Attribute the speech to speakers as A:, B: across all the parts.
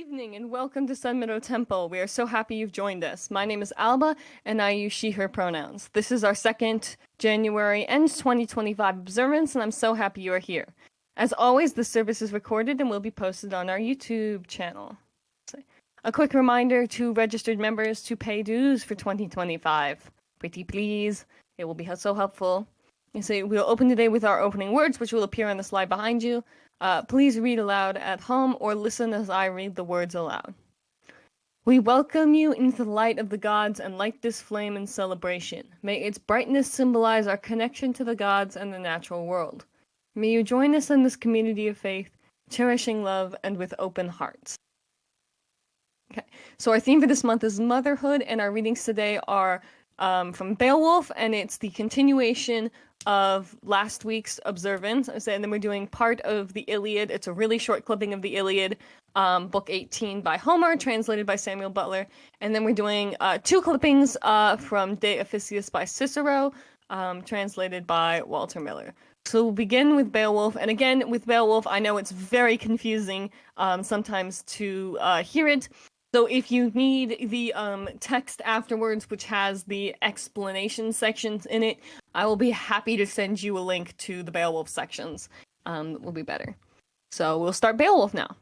A: Evening and welcome to Sun Meadow Temple. We are so happy you've joined us. My name is Alba and I use she, her pronouns. This is our second January and 2025 observance and I'm so happy you are here. As always, the service is recorded and will be posted on our YouTube channel. A quick reminder to registered members to pay dues for 2025. Pretty please. It will be so helpful. We'll open today with our opening words, which will appear on the slide behind you. Please read aloud at home or listen as I read the words aloud. We welcome you into the light of the gods and light this flame in celebration. May its brightness symbolize our connection to the gods and the natural world. May you join us in this community of faith, cherishing love and with open hearts. Okay, so our theme for this month is motherhood, and our readings today are from Beowulf, and it's the continuation of last week's observance. And then we're doing part of the Iliad. It's a really short clipping of the Iliad, book 18 by Homer, translated by Samuel Butler. And then we're doing two clippings from De Officiis by Cicero, translated by Walter Miller. So we'll begin with Beowulf. And again, with Beowulf, I know it's very confusing sometimes to hear it. So if you need the text afterwards, which has the explanation sections in it, I will be happy to send you a link to the Beowulf sections. Will be better. So we'll start Beowulf now.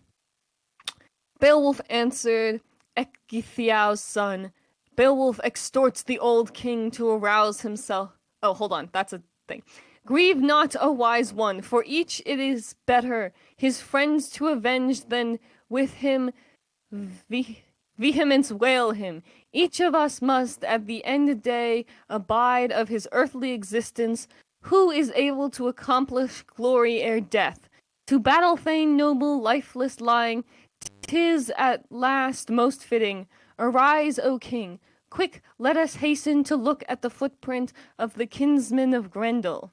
A: Beowulf answered Ecgtheow's son. Beowulf extorts the old king to arouse himself. Oh, hold on, that's a thing. Grieve not, O wise one, for each it is better his friends to avenge than with him vehemence wail him. Each of us must at the end of day abide of his earthly existence. Who is able to accomplish glory ere death? To battle fain noble, lifeless lying, 'tis at last most fitting. Arise, O king! Quick, let us hasten to look at the footprint of the kinsman of Grendel.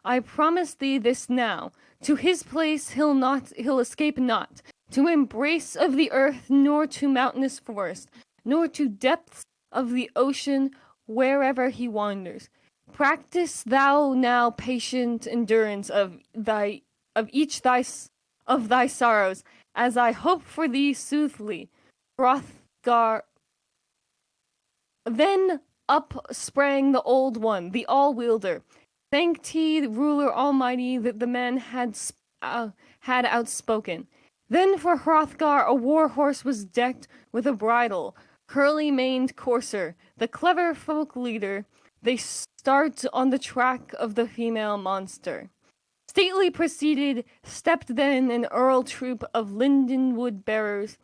A: I promise thee this now. To his place he'll escape not. To embrace of the earth, nor to mountainous forest, nor to depths of the ocean, wherever he wanders. Practice thou now patient endurance of thy sorrows, as I hope for thee soothly. Hrothgar. Then up sprang the old one, the all-wielder. Thanked he, the ruler almighty, that the man had outspoken. Then for Hrothgar a war horse was decked with a bridle, curly-maned courser, the clever folk leader. They start on the track of the female monster. Stately proceeded, stepped then an earl troop of linden-wood bearers.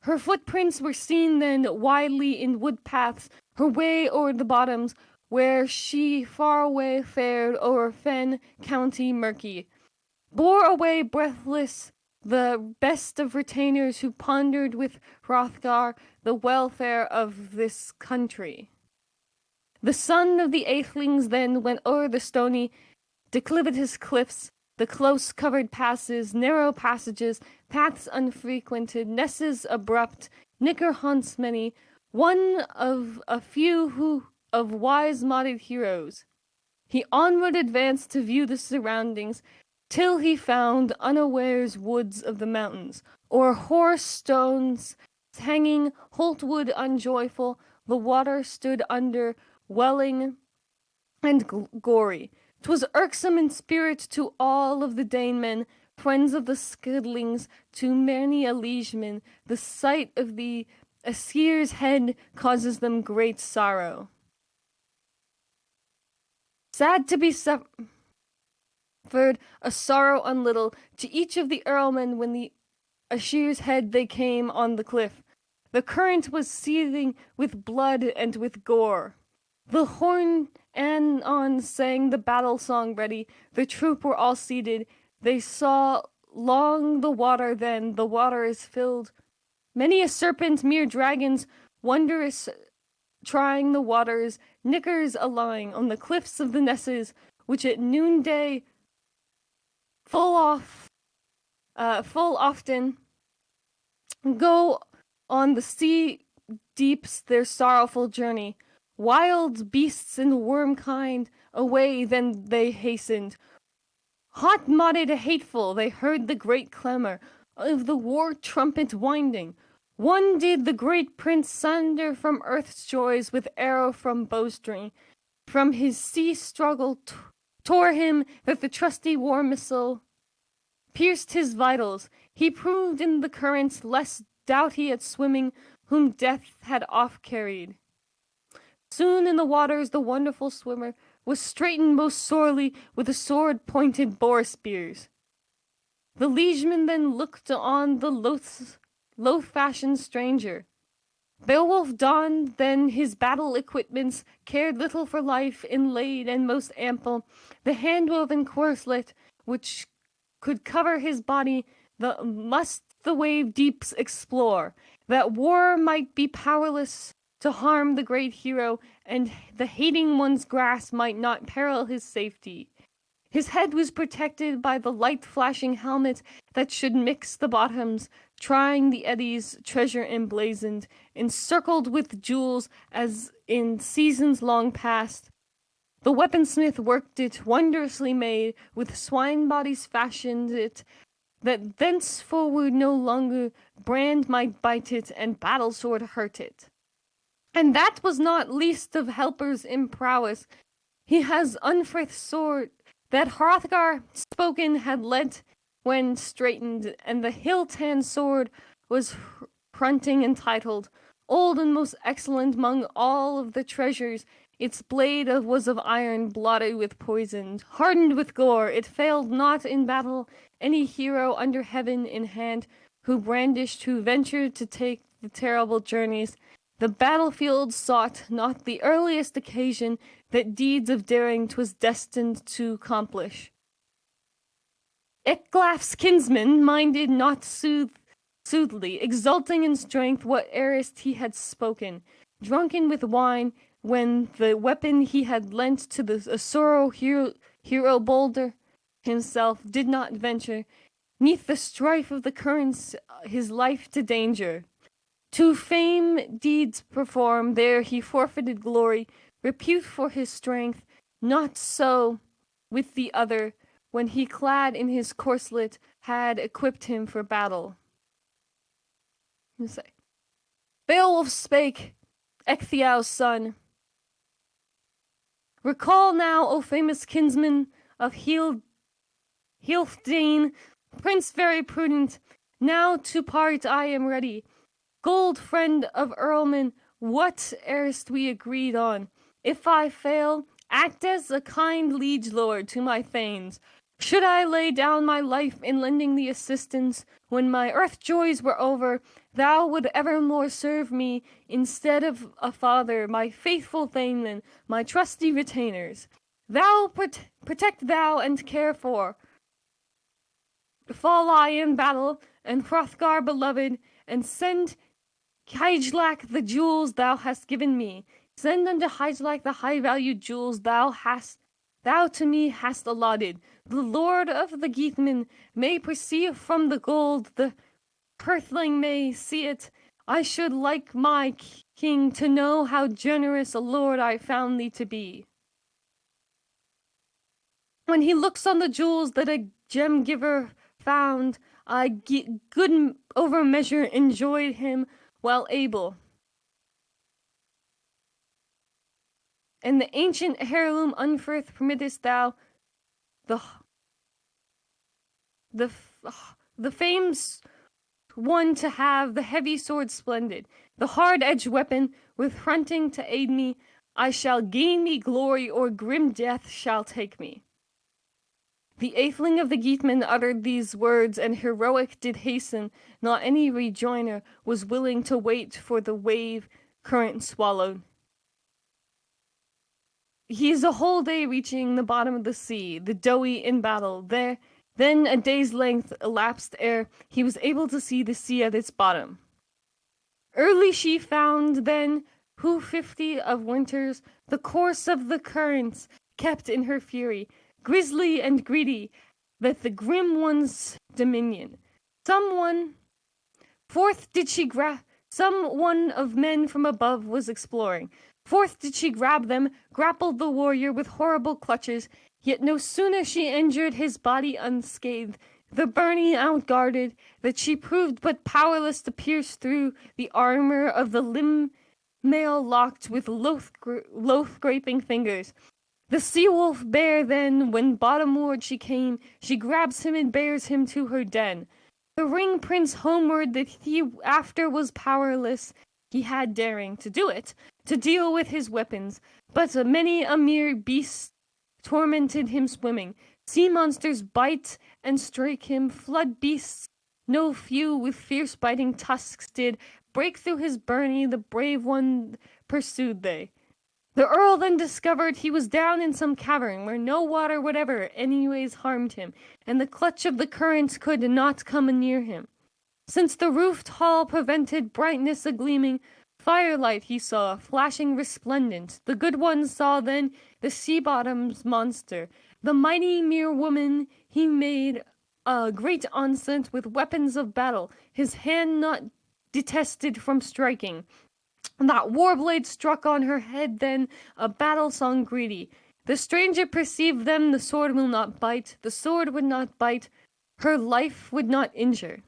A: Her footprints were seen then widely in wood paths, her way o'er the bottoms, where she far away fared o'er fen county murky. Bore away breathless the best of retainers who pondered with Hrothgar the welfare of this country. The son of the Aethelings then went o'er the stony, declivitous cliffs, the close-covered passes, narrow passages, paths unfrequented, nesses abrupt, nicker haunts many, one of a few of wise-modded heroes. He onward advanced to view the surroundings, till he found unawares woods of the mountains, or hoar stones hanging, holtwood unjoyful, the water stood under, welling and gory. 'Twas irksome in spirit to all of the Danemen, friends of the Skidlings, to many a liegeman. The sight of the Aesir's head causes them great sorrow. Sad to be suffered a sorrow unlittle to each of the earlmen when the Aesir's head they came on the cliff. The current was seething with blood and with gore. The horn anon sang the battle song ready. The troop were all seated. They saw long the water then. The water is filled. Many a serpent, mere dragons, wondrous trying the waters, nickers a-lying on the cliffs of the nesses, which at noonday full often go on the sea deeps their sorrowful journey. Wild beasts and worm-kind away then they hastened. Hot-modded hateful, they heard the great clamor. of the war trumpet winding. One did the great prince sunder from earth's joys with arrow from bowstring. From his sea struggle tore him that the trusty war missile pierced his vitals. He proved in the currents less doughty at swimming, whom death had oft carried. Soon in the waters the wonderful swimmer was straitened most sorely with the sword-pointed boar spears. The liegeman then looked on the low-fashioned stranger. Beowulf donned then his battle equipments, cared little for life, inlaid and most ample, the hand-woven corslet which could cover his body, must the wave deeps explore, that war might be powerless to harm the great hero, and the hating one's grasp might not peril his safety. His head was protected by the light-flashing helmet that should mix the bottoms, trying the eddies, treasure emblazoned, encircled with jewels as in seasons long past. The weaponsmith worked it, wondrously made, with swine bodies fashioned it, that thenceforward no longer brand might bite it, and battle sword hurt it. And that was not least of helpers in prowess. He has Unfrith's sword, that Hrothgar spoken had lent when straitened, and the hilt-hand sword was hrunting entitled, old and most excellent among all of the treasures. Its blade was of iron, blotted with poison, hardened with gore. It failed not in battle any hero under heaven in hand, who ventured to take the terrible journeys. The battlefield sought not the earliest occasion that deeds of daring 'twas destined to accomplish. Ecglaf's kinsman minded not soothly, exulting in strength what erst he had spoken, drunken with wine, when the weapon he had lent to the sorrow hero bolder himself did not venture, neath the strife of the currents, his life to danger. To fame deeds perform, there he forfeited glory, repute for his strength. Not so with the other, when he clad in his corslet had equipped him for battle. Beowulf spake, Ecgtheow's son. Recall now, O famous kinsman of Healfdene, prince very prudent, now to part I am ready. Gold friend of Earlman, what erst we agreed on? If I fail, act as a kind liege lord to my thanes. Should I lay down my life in lending thee assistance, when my earth joys were over, thou would evermore serve me instead of a father, my faithful thanemen, my trusty retainers. Thou protect thou and care for. Fall I in battle, and Hrothgar beloved, and send Hygelac the jewels thou hast given me. Send unto Hygelac the high-valued jewels thou to me hast allotted. The lord of the Geatmen may perceive from the gold, the Earthling may see it. I should like my king to know how generous a lord I found thee to be. When he looks on the jewels that a gem-giver found, I good over measure enjoyed him well able. And the ancient heirloom Unfrith permittest thou, the fame's one to have, the heavy sword splendid, the hard-edged weapon with fronting to aid me. I shall gain me glory, or grim death shall take me. The atheling of the Geatmen uttered these words, and heroic did hasten, not any rejoinder was willing to wait for the wave current swallowed. He is a whole day reaching the bottom of the sea, the doughy in battle. Then a day's length elapsed ere he was able to see the sea at its bottom. Early she found then, who 50 of winters, the course of the currents kept in her fury, grisly and greedy, that the grim one's dominion. Some one of men from above was exploring. Forth did she grab them, grappled the warrior with horrible clutches, yet no sooner she injured his body unscathed, the burning outguarded, that she proved but powerless to pierce through the armor of the limb mail locked with loath-graping fingers. The sea-wolf bear then, when bottomward she came, she grabs him and bears him to her den. The ring prince homeward that he after was powerless, he had daring to do it, to deal with his weapons, but many a mere beast tormented him swimming. Sea monsters bite and strike him, flood beasts, no few with fierce biting tusks did break through his byrnie, the brave one pursued they. The earl then discovered he was down in some cavern where no water whatever anyways harmed him, and the clutch of the currents could not come near him. Since the roofed hall prevented brightness a gleaming, firelight he saw, flashing resplendent. The good one saw then the sea-bottom's monster. The mighty mere woman he made a great onset with weapons of battle, his hand not detested from striking. That war-blade struck on her head then, a battle-song greedy. The stranger perceived them, the sword will not bite, the sword would not bite, her life would not injure.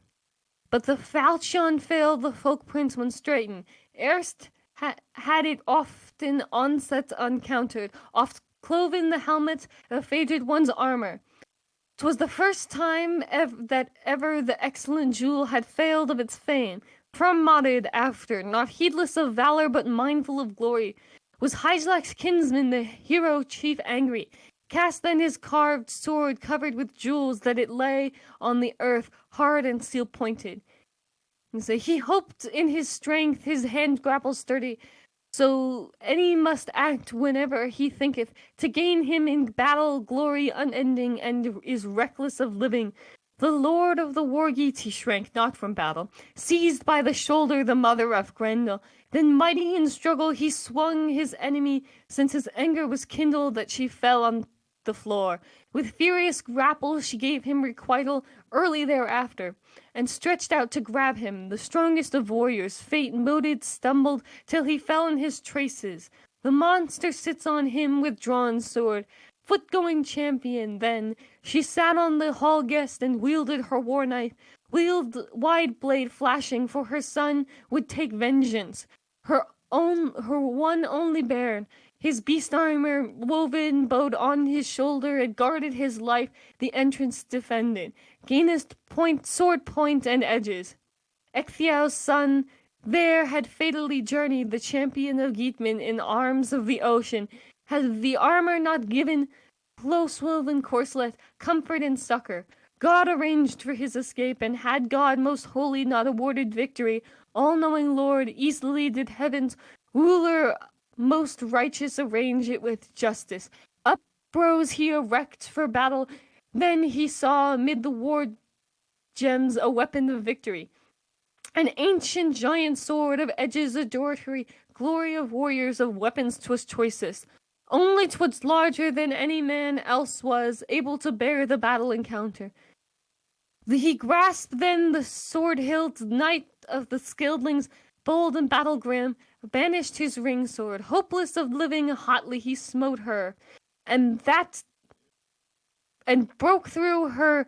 A: But the falchion failed the folk prince when straitened. Erst had it often onset uncountered, oft cloven the helmet, the fated one's armor. 'Twas the first time that ever the excellent jewel had failed of its fame. Promoted after, not heedless of valor but mindful of glory, was Hygelac's kinsman, the hero chief angry. Cast then his carved sword covered with jewels that it lay on the earth, hard and steel-pointed. And so he hoped in his strength, his hand grapple sturdy, so any must act whenever he thinketh to gain him in battle glory unending, and is reckless of living. The lord of the war-geats he shrank not from battle, seized by the shoulder the mother of Grendel. Then mighty in struggle he swung his enemy, since his anger was kindled that she fell on the floor. With furious grapple she gave him requital early thereafter, and stretched out to grab him. The strongest of warriors, fate moted, stumbled, till he fell in his traces. The monster sits on him with drawn sword, foot-going champion. Then she sat on the hall guest and wielded her war knife, wide blade flashing, for her son would take vengeance. Her one only bairn, his beast armor woven bowed on his shoulder, had guarded his life, the entrance defended, gainest point, sword point, and edges. Ecgtheow's son there had fatally journeyed, the champion of Geatmen, in arms of the ocean. Had the armor not given, close-woven corselet, comfort and succor, God arranged for his escape, and had God most holy not awarded victory, all-knowing Lord, easily did heaven's ruler most righteous arrange it with justice. Up rose he erect for battle, then he saw amid the war gems a weapon of victory. An ancient giant sword of edges adoratory, glory of warriors, of weapons 'twas choicest. Only 'twas larger than any man else was able to bear the battle encounter. He grasped then the sword-hilt, knight of the Scyldlings, bold and battle-grim, banished his ring-sword. Hopeless of living, hotly he smote her, and broke through her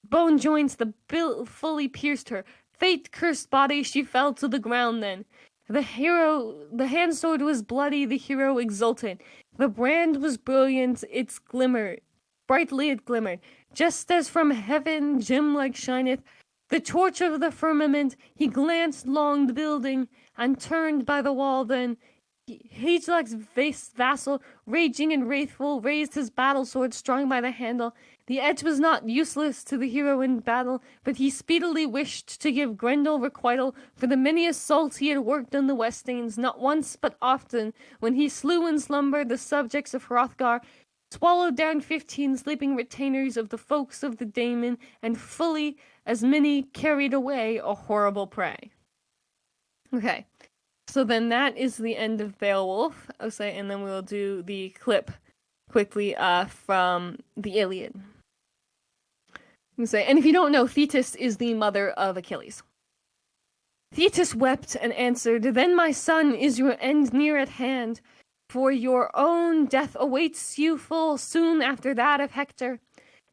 A: bone joints, the bill fully pierced her. Fate-cursed body, she fell to the ground then. The hand-sword was bloody, the hero exultant. The brand was brilliant, brightly it glimmered, just as from heaven gem-like shineth the torch of the firmament. He glanced long the building, and turned by the wall then. Hygelac's vassal, raging and wrathful, raised his battle-sword strung by the handle. The edge was not useless to the hero in battle, but he speedily wished to give Grendel requital for the many assaults he had worked on the Westanes, not once but often, when he slew in slumber the subjects of Hrothgar, swallowed down 15 sleeping retainers of the folks of the Daemon, and fully as many carried away a horrible prey. Okay, so then that is the end of Beowulf. Okay, and then we'll do the clip quickly from the Iliad. And if you don't know, Thetis is the mother of Achilles. Thetis wept and answered, "Then, my son, is your end near at hand, for your own death awaits you full soon after that of Hector.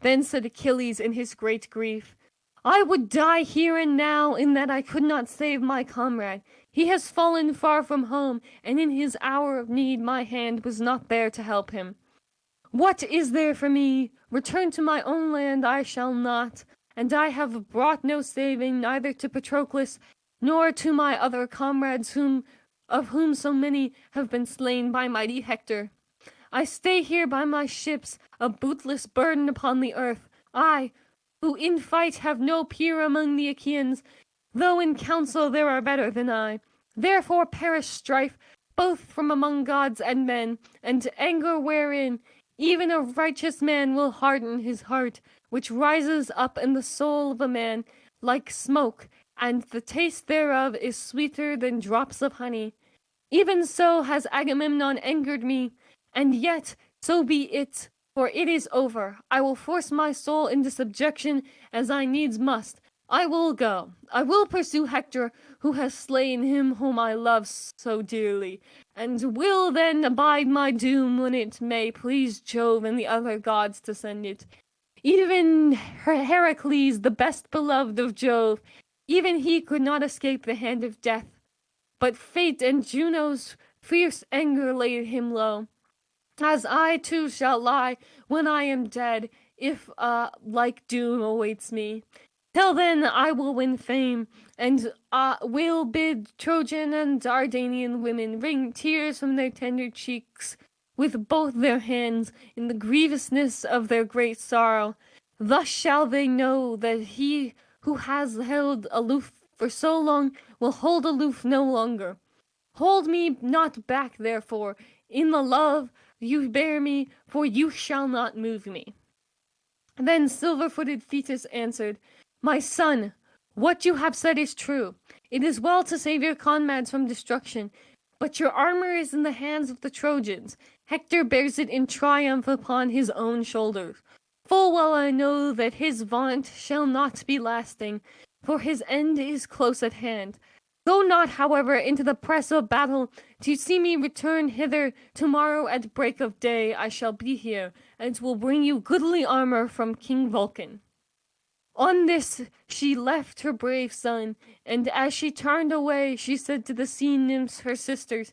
A: Then said Achilles in his great grief, I would die here and now in that I could not save my comrade. He has fallen far from home, and in his hour of need my hand was not there to help him. What is there for me? Return to my own land I shall not, and I have brought no saving neither to Patroclus nor to my other comrades of whom so many have been slain by mighty Hector. I stay here by my ships, a bootless burden upon the earth, I, who in fight have no peer among the Achaeans, though in council there are better than I. Therefore perish strife, both from among gods and men, and anger wherein even a righteous man will harden his heart, which rises up in the soul of a man like smoke, and the taste thereof is sweeter than drops of honey. Even so has Agamemnon angered me, and yet so be it, for it is over. I will force my soul into subjection, as I needs must. I will go. I will pursue Hector, who has slain him whom I love so dearly, and will then abide my doom when it may please Jove and the other gods to send it. Even Heracles, the best beloved of Jove, even he could not escape the hand of death. But fate and Juno's fierce anger laid him low, as I too shall lie when I am dead, if like doom awaits me. Till then I will win fame, and will bid Trojan and Dardanian women wring tears from their tender cheeks with both their hands in the grievousness of their great sorrow. Thus shall they know that he who has held aloof for so long will hold aloof no longer. Hold me not back, therefore, in the love you bear me, for you shall not move me. Then silver-footed Thetis answered, My son, what you have said is true. It is well to save your comrades from destruction, but your armor is in the hands of the Trojans. Hector bears it in triumph upon his own shoulders. Full well I know that his vaunt shall not be lasting, for his end is close at hand. Go not, however, into the press of battle. To see me return hither tomorrow at break of day I shall be here, and will bring you goodly armor from King Vulcan. On this she left her brave son, and as she turned away she said to the sea nymphs her sisters,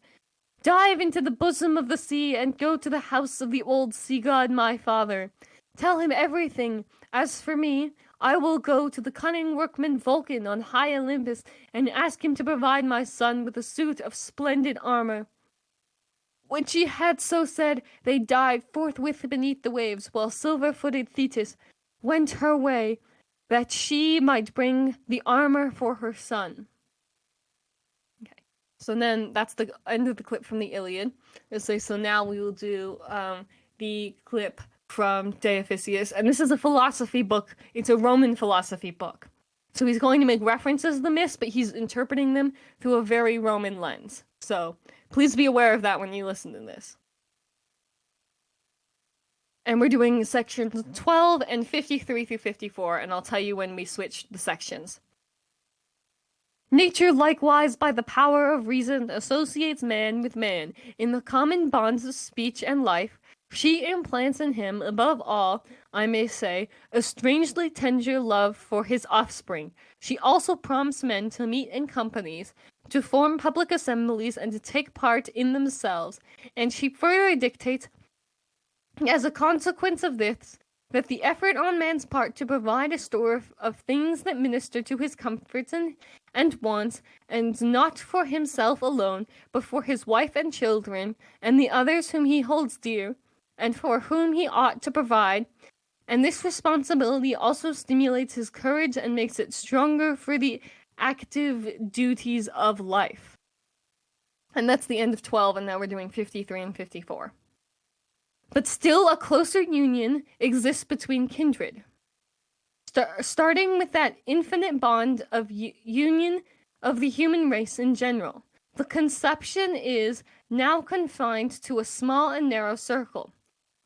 A: Dive into the bosom of the sea, and go to the house of the old sea god my father. Tell him everything. As for me, I will go to the cunning workman Vulcan on high Olympus, and ask him to provide my son with a suit of splendid armor. When she had so said, they dived forthwith beneath the waves, while silver-footed Thetis went her way, that she might bring the armor for her son. Okay, so then that's the end of the clip from the Iliad. So now we will do the clip from De Officiis, and this is a philosophy book. It's a Roman philosophy book. So he's going to make references to the myths, but he's interpreting them through a very Roman lens. So please be aware of that when you listen to this. And we're doing sections 12 and 53 through 54, and I'll tell you when we switch the sections. Nature likewise by the power of reason associates man with man in the common bonds of speech and life. She implants in him, above all, I may say, a strangely tender love for his offspring. She also prompts men to meet in companies, to form public assemblies, and to take part in themselves. And she further dictates, as a consequence of this, that the effort on man's part to provide a store of things that minister to his comforts and wants, and not for himself alone, but for his wife and children, and the others whom he holds dear, and for whom he ought to provide, and this responsibility also stimulates his courage and makes it stronger for the active duties of life. And that's the end of 12, and now we're doing 53 and 54. But still a closer union exists between kindred, starting with that infinite bond of union of the human race in general. The conception is now confined to a small and narrow circle.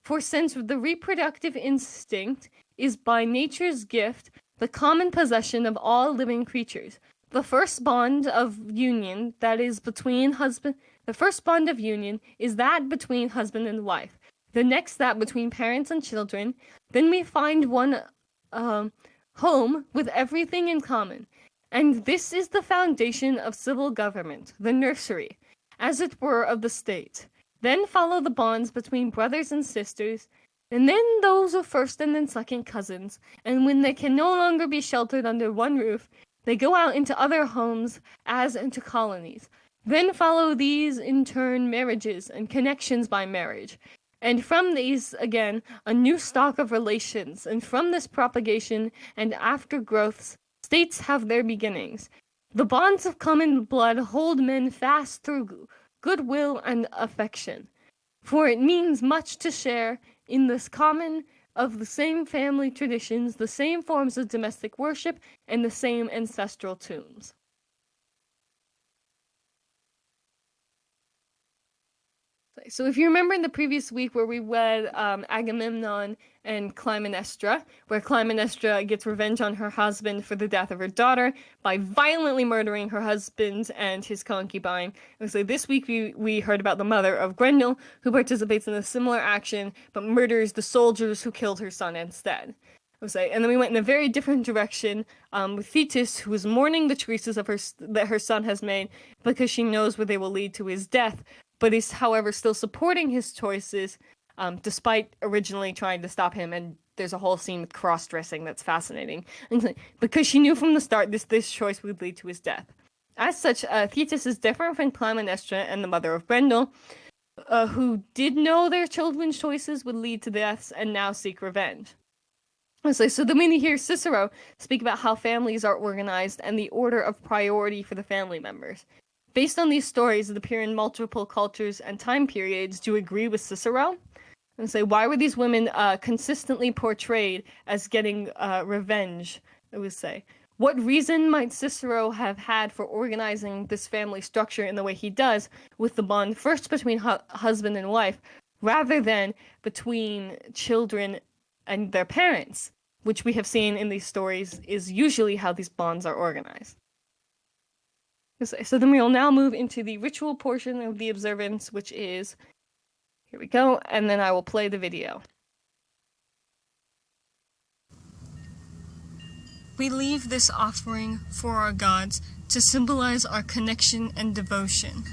A: For since the reproductive instinct is by nature's gift the common possession of all living creatures, the first bond of union is that between husband and wife. The next that between parents and children. Then we find one home with everything in common. And this is the foundation of civil government, the nursery, as it were, of the state. Then follow the bonds between brothers and sisters, and then those of first and then second cousins. And when they can no longer be sheltered under one roof, they go out into other homes as into colonies. Then follow these, in turn, marriages and connections by marriage. And from these, again, a new stock of relations. And from this propagation and aftergrowths, states have their beginnings. The bonds of common blood hold men fast through goodwill and affection. For it means much to share in this common of the same family traditions, the same forms of domestic worship, and the same ancestral tombs. So if you remember in the previous week where we read Agamemnon and Clytemnestra, where Clytemnestra gets revenge on her husband for the death of her daughter by violently murdering her husband and his concubine. And so this week we heard about the mother of Grendel, who participates in a similar action but murders the soldiers who killed her son instead. And then we went in a very different direction with Thetis, who is mourning the choices that her son has made because she knows where they will lead to his death, but is, however, still supporting his choices, despite originally trying to stop him. And there's a whole scene with cross-dressing that's fascinating. And because she knew from the start this choice would lead to his death. As such, Thetis is different from Clytemnestra and the mother of Grendel, who did know their children's choices would lead to deaths and now seek revenge. So then we hear Cicero speak about how families are organized and the order of priority for the family members. Based on these stories that appear in multiple cultures and time periods, do you agree with Cicero? And say, why were these women consistently portrayed as getting revenge? I would say, what reason might Cicero have had for organizing this family structure in the way he does, with the bond first between husband and wife, rather than between children and their parents, which we have seen in these stories is usually how these bonds are organized. So then we will now move into the ritual portion of the observance, which is, here we go, and then I will play the video. We leave this offering for our gods to symbolize our connection and devotion.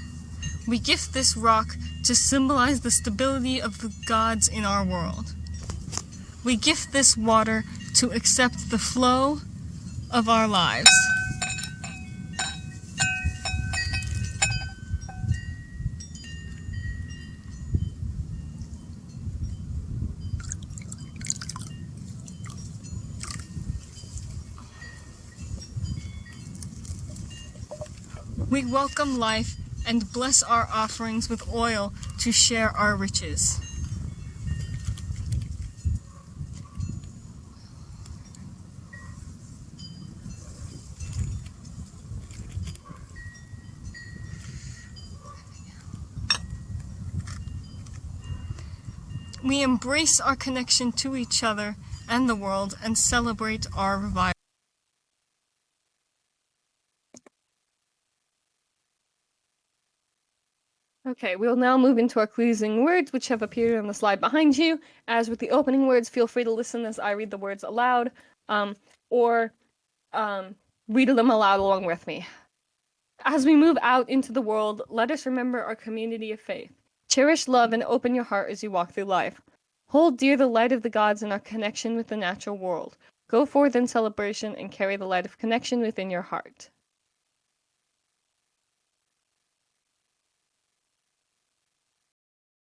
A: We gift this rock to symbolize the stability of the gods in our world. We gift this water to accept the flow of our lives. We welcome life and bless our offerings with oil to share our riches. We embrace our connection to each other and the world and celebrate our revival. Okay, we'll now move into our closing words, which have appeared on the slide behind you. As with the opening words, feel free to listen as I read the words aloud, or read them aloud along with me. As we move out into the world, let us remember our community of faith. Cherish love and open your heart as you walk through life. Hold dear the light of the gods and our connection with the natural world. Go forth in celebration and carry the light of connection within your heart.